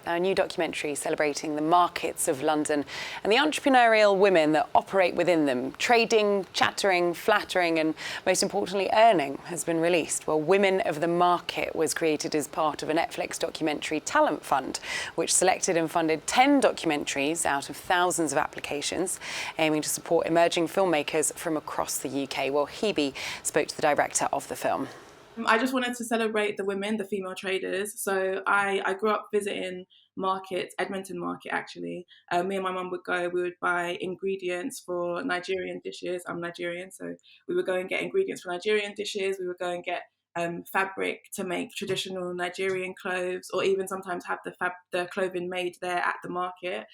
a new documentary celebrating the markets of London and the entrepreneurial women that operate within them. Trading, chattering, flattering and, most importantly, earning has been released. Well, Women of the Market was created as part of a Netflix documentary talent fund, which selected and funded 10 documentaries out of thousands of applications, aiming to support emerging filmmakers from across the UK. Well, Hebe spoke to the director of the film. I just wanted to celebrate the women, the female traders. So I grew up visiting markets, Edmonton Market actually. Me and my mum would go, we would buy ingredients for Nigerian dishes. I'm Nigerian, so we would go and get ingredients for Nigerian dishes. We would go and get fabric to make traditional Nigerian clothes, or even sometimes have the clothing made there at the market.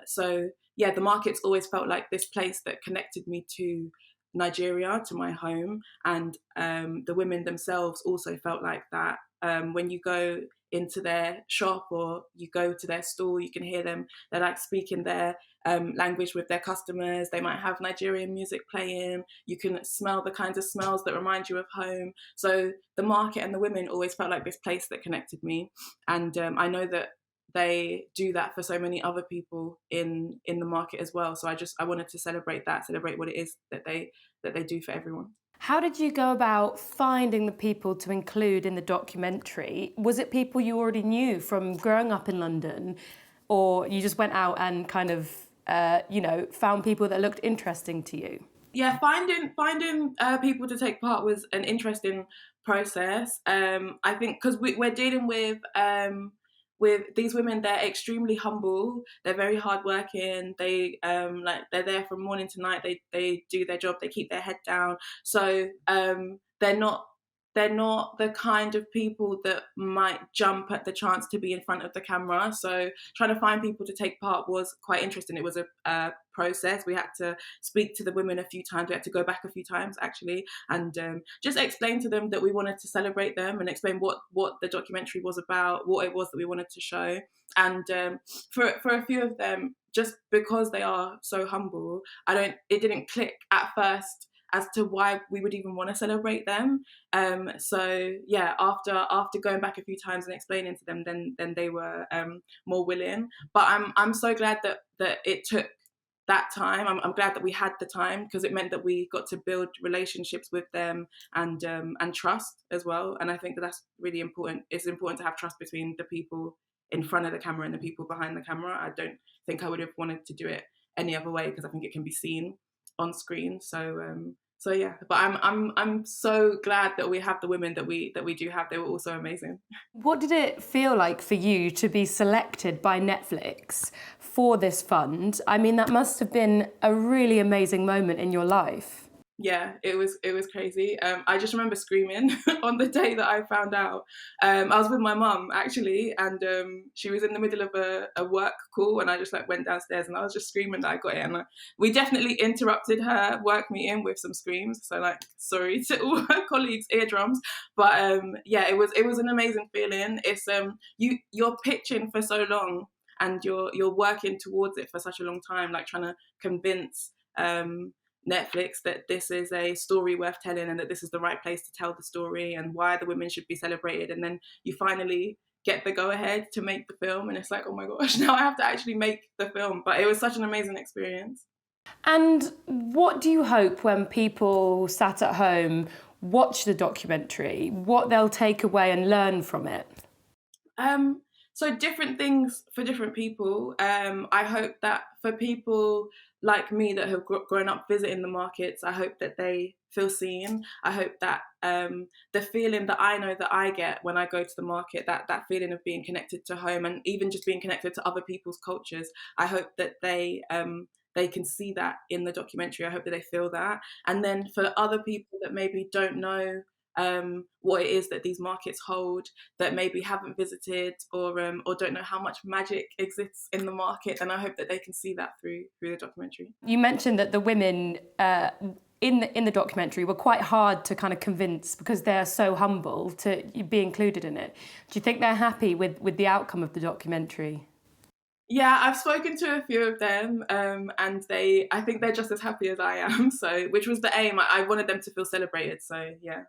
So yeah, the markets always felt like this place that connected me to Nigeria, to my home, and the women themselves also felt like that. When you go into their shop or you go to their store, you can hear them, they're like speaking their language with their customers. They might have Nigerian music playing. You can smell the kinds of smells that remind you of home. So the market and the women always felt like this place that connected me, and I know that they do that for so many other people in the market as well. So I wanted to celebrate what it is that they do for everyone. How did you go about finding the people to include in the documentary? Was it people you already knew from growing up in London, or you just went out and kind of found people that looked interesting to you? Yeah, finding people to take part was an interesting process. I think because we're dealing with these women. They're extremely humble, they're very hardworking, they're there from morning to night, they do their job, they keep their head down. So they're not the kind of people that might jump at the chance to be in front of the camera. So trying to find people to take part was quite interesting. It was a process. We had to speak to the women a few times. We had to go back a few times actually, and just explain to them that we wanted to celebrate them and explain what the documentary was about, what it was that we wanted to show. And for a few of them, just because they are so humble, it didn't click at first as to why we would even want to celebrate them. So yeah, after going back a few times and explaining to them, then they were more willing. But I'm so glad that it took that time. I'm glad that we had the time, because it meant that we got to build relationships with them and trust as well. And I think that's really important. It's important to have trust between the people in front of the camera and the people behind the camera. I don't think I would have wanted to do it any other way, because I think it can be seen on screen. So yeah, but I'm so glad that we have the women that we do have. They were also amazing. What did it feel like for you to be selected by Netflix for this fund? I mean, that must have been a really amazing moment in your life. Yeah, it was crazy. I just remember screaming on the day that I found out. I was with my mum actually, and she was in the middle of a work call, and I just went downstairs and I was just screaming that I got it. And we definitely interrupted her work meeting with some screams. So sorry to all her colleagues' eardrums, but yeah, it was an amazing feeling. It's you're pitching for so long, and you're working towards it for such a long time, trying to convince Netflix that this is a story worth telling, and that this is the right place to tell the story, and why the women should be celebrated. And then you finally get the go ahead to make the film, and it's like, oh my gosh, now I have to actually make the film. But it was such an amazing experience. And what do you hope, when people sat at home watch the documentary, what they'll take away and learn from it? So different things for different people. I hope that for people like me that have grown up visiting the markets, I hope that they feel seen. I hope that the feeling that I know that I get when I go to the market, that feeling of being connected to home, and even just being connected to other people's cultures, I hope that they can see that in the documentary. I hope that they feel that. And then for other people that maybe don't know what it is that these markets hold, that maybe haven't visited, or don't know how much magic exists in the market, then I hope that they can see that through the documentary. You mentioned that the women in the documentary were quite hard to kind of convince, because they're so humble to be included in it. Do you think they're happy with the outcome of the documentary? Yeah, I've spoken to a few of them, and I think they're just as happy as I am. So, which was the aim. I wanted them to feel celebrated. So yeah.